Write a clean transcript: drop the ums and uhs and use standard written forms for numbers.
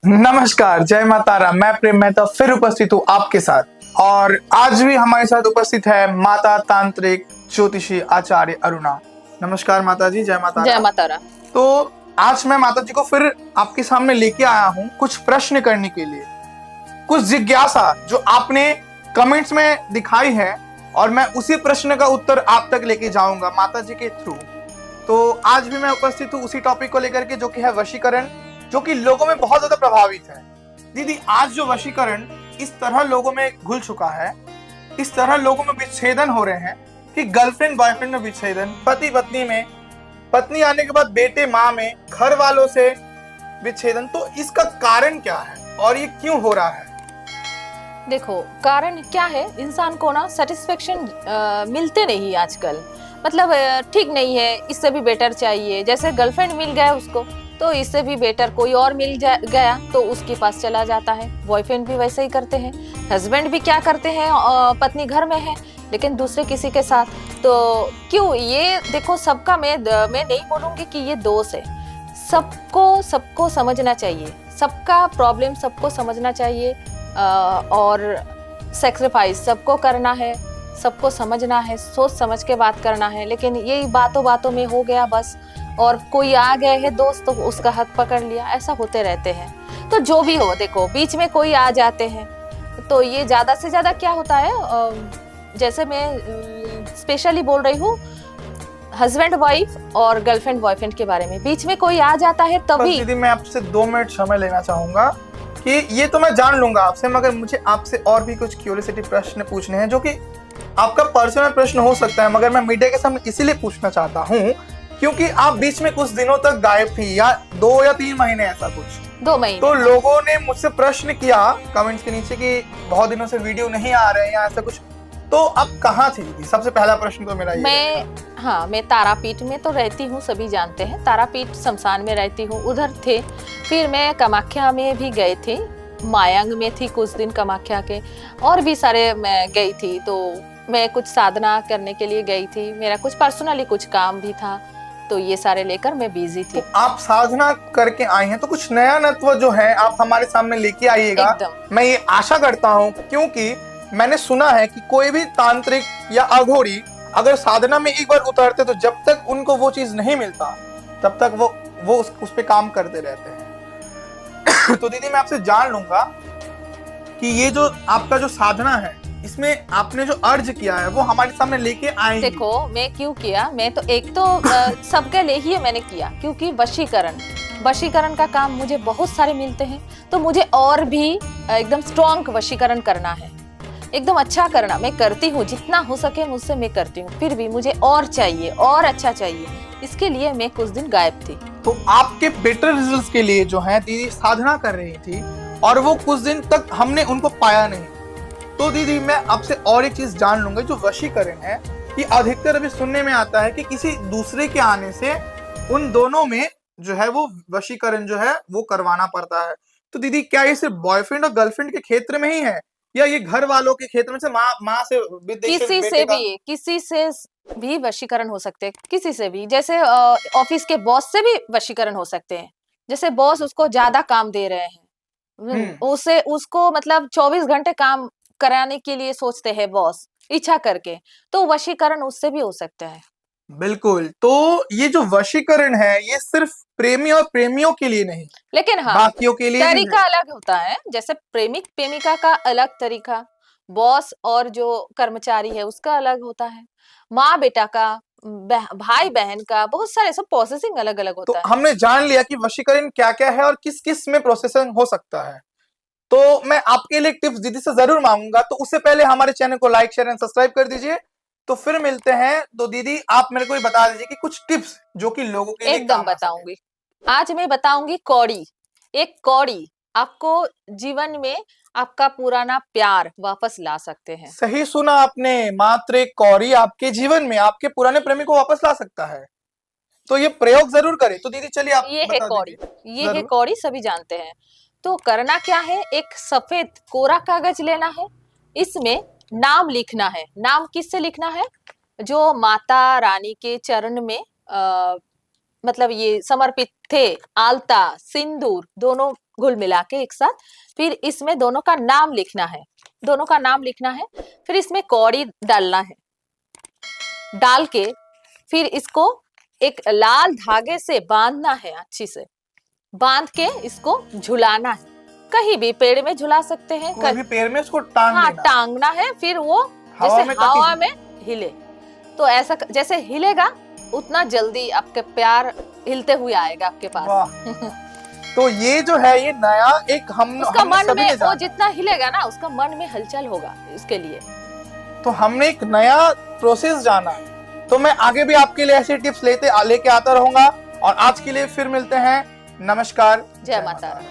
नमस्कार, जय माता रा। मैं प्रेम मेहता फिर उपस्थित हूँ आपके साथ और आज भी हमारे साथ उपस्थित है माता तांत्रिक ज्योतिषी आचार्य अरुणा। नमस्कार माता जी, जय माता जय रा। माता रा। तो आज मैं माता जी को फिर आपके सामने लेके आया हूँ कुछ प्रश्न करने के लिए, कुछ जिज्ञासा जो आपने कमेंट्स में दिखाई है और मैं उसी प्रश्न का उत्तर आप तक लेके जाऊंगा माता जी के थ्रू। तो आज भी मैं उपस्थित हूँ उसी टॉपिक को लेकर के, जो कि है वशीकरण, जो कि लोगों में बहुत ज्यादा प्रभावित है। दीदी, आज जो वशीकरण इस तरह लोगों में घुल चुका है, इस तरह लोगों में विच्छेदन हो रहे हैं कि गर्लफ्रेंड बॉयफ्रेंड में विच्छेदन, पति पत्नी में, पत्नी आने के बाद बेटे माँ में, घर वालों से विच्छेदन। तो इसका कारण क्या है और ये क्यों हो रहा है? देखो, कारण क्या है, इंसान को ना सेटिस्फेक्शन मिलते नहीं आजकल। मतलब ठीक नहीं है, इससे भी बेटर चाहिए। जैसे गर्लफ्रेंड मिल गया उसको, तो इससे भी बेटर कोई और मिल गया तो उसके पास चला जाता है। बॉयफ्रेंड भी वैसे ही करते हैं, हस्बैंड भी क्या करते हैं, पत्नी घर में है लेकिन दूसरे किसी के साथ। तो क्यों ये देखो, सबका मैं नहीं बोलूंगी कि ये दोष है। सबको समझना चाहिए, सबका प्रॉब्लम सबको समझना चाहिए और सेक्रीफाइस सबको करना है, सबको समझना है, सोच समझ के बात करना है। लेकिन यही बातों बातों में हो गया बस, और कोई आ गए है दोस्त तो उसका हाथ पकड़ लिया, ऐसा होते रहते हैं। तो जो भी हो, देखो बीच में कोई आ जाते हैं तो ये ज्यादा से ज्यादा क्या होता है, जैसे मैं स्पेशली बोल रही हूँ हस्बैंड वाइफ और गर्लफ्रेंड बॉयफ्रेंड के बारे में, बीच में कोई आ जाता है तभी। दीदी, मैं आपसे 2 मिनट समय लेना चाहूंगा कि ये तो मैं जान लूंगा आपसे, मगर मुझे आपसे और भी कुछ क्यूरियोसिटी प्रश्न पूछने हैं, जो कि आपका पर्सनल प्रश्न हो सकता है, मगर मैं मीडिया के सामने इसीलिए पूछना चाहता हूँ क्योंकि आप बीच में कुछ दिनों तक गायब थी, या 2 या 3 महीने, ऐसा कुछ 2 महीने। तो लोगों ने मुझसे प्रश्न किया कमेंट्स के नीचे कि बहुत दिनों से वीडियो नहीं आ रहे हैं या ऐसा कुछ। तो आप कहाँ थी दीदी? सबसे पहला प्रश्न तो मेरा ये। मैं तारापीठ में तो रहती हूँ, सभी जानते हैं तारापीठ शमशान में रहती हूँ, उधर थे। फिर मैं कामाख्या में भी गए थे, मायांग में थी कुछ दिन कामाख्या के, और भी सारे मैं गई थी। तो मैं कुछ साधना करने के लिए गई थी, मेरा कुछ पर्सनली कुछ काम भी था, तो ये सारे लेकर मैं बिजी थी। तो आप साधना करके आई हैं तो कुछ नया नत्व जो है आप हमारे सामने लेके आइएगा, मैं ये आशा करता हूँ। क्योंकि मैंने सुना है कि कोई भी तांत्रिक या अघोरी अगर साधना में एक बार उतरते तो जब तक उनको वो चीज नहीं मिलता तब तक वो उस पे काम करते रहते हैं। तो दीदी, मैं आपसे जान लूंगा कि ये जो आपका जो साधना है, इसमें आपने जो अर्ज किया है वो हमारे सामने लेके आए। देखो मैं क्यों किया, मैं तो एक तो सबके लिए ही मैंने किया, क्योंकि वशीकरण का काम मुझे बहुत सारे मिलते हैं, तो मुझे और भी एकदम स्ट्रॉन्ग वशीकरण करना है, एकदम अच्छा करना। मैं करती हूँ जितना हो सके मुझसे, मैं करती हूँ, फिर भी मुझे और चाहिए और अच्छा चाहिए, इसके लिए मैं कुछ दिन गायब थी। तो आपके बेटर रिजल्ट्स के लिए जो है दीदी साधना कर रही थी और वो कुछ दिन तक हमने उनको पाया नहीं। तो दीदी, मैं आपसे और एक चीज जान लूंगा, जो वशीकरण है ये अधिकतर अभी सुनने में आता है कि किसी दूसरे के आने से उन दोनों में जो है वो वशीकरण जो है वो करवाना पड़ता है। तो दीदी, क्या ये सिर्फ बॉयफ्रेंड और गर्लफ्रेंड के क्षेत्र में ही है या ये घर वालों के क्षेत्र में से माँ से किसी से भी वशीकरण हो सकते हैं, किसी से भी। जैसे ऑफिस के बॉस से भी वशीकरण हो सकते हैं। जैसे बॉस उसको ज्यादा काम दे रहे हैं, उसे उसको मतलब 24 घंटे काम कराने के लिए सोचते हैं बॉस, इच्छा करके, तो वशीकरण उससे भी हो सकता है। बिल्कुल। तो ये जो वशीकरण है ये सिर्फ प्रेमी और प्रेमियों के लिए नहीं, लेकिन हाँ, बाकियों के लिए भी तरीका है। अलग होता है। जैसे प्रेमिक प्रेमिका का अलग तरीका, बॉस और जो कर्मचारी है उसका अलग होता है, माँ बेटा का, भाई बहन का, बहुत सारे सब प्रोसेसिंग अलग अलग तो होता है। हमने जान लिया कि वशीकरण क्या क्या है और किस किस में प्रोसेसिंग हो सकता है। तो मैं आपके लिए टिप्स दीदी से जरूर मांगूंगा, तो उससे पहले हमारे चैनल को लाइक शेयर एंड सब्सक्राइब कर दीजिए। तो फिर मिलते हैं। तो दीदी, आप मेरे को ये बता दीजिए कि कुछ टिप्स जो कि लोगों के लिए एकदम काम आ सके। बताऊंगी। आज मैं बताऊंगी कौड़ी। एक कौड़ी आपको जीवन में आपका पुराना प्यार वापस ला सकते हैं। सही सुना आपने, मात्र एक कौड़ी आपके जीवन में आपके पुराने प्रेमी को वापस ला सकता है। तो ये प्रयोग जरूर करें। तो दीदी चलिए आप ये है बता कौड़ी, दीजिए। ये है जरूर। कौड़ी, सभी जानते हैं। तो करना क्या है, एक सफेद कोरा कागज लेना है, इसमें नाम लिखना है। नाम किससे लिखना है? जो माता रानी के चरण में मतलब ये समर्पित थे, आलता सिंदूर दोनों घुल मिला के एक साथ, फिर इसमें दोनों का नाम लिखना है, दोनों का नाम लिखना है, फिर इसमें कौड़ी डालना है, डाल के फिर इसको एक लाल धागे से बांधना है, अच्छी से बांध के इसको झुलाना है, कहीं भी पेड़ में झुला सकते हैं, कोई भी पेड़ में उसको टांग हाँ देना। टांगना है, फिर वो हवा जैसे में हवा में हिले, तो ऐसा जैसे हिलेगा उतना जल्दी आपके प्यार हिलते हुए आएगा आपके पास। वाह। तो ये जो है ये नया एक उसका हमने मन सभी में ने वो जाना। जितना हिलेगा ना उसका मन में हलचल होगा इसके लिए। तो हमने एक नया प्रोसेस जाना है, तो मैं आगे भी आपके लिए ऐसे टिप्स लेके आता रहूंगा। और आज के लिए फिर मिलते हैं। नमस्कार, जय माता रानी।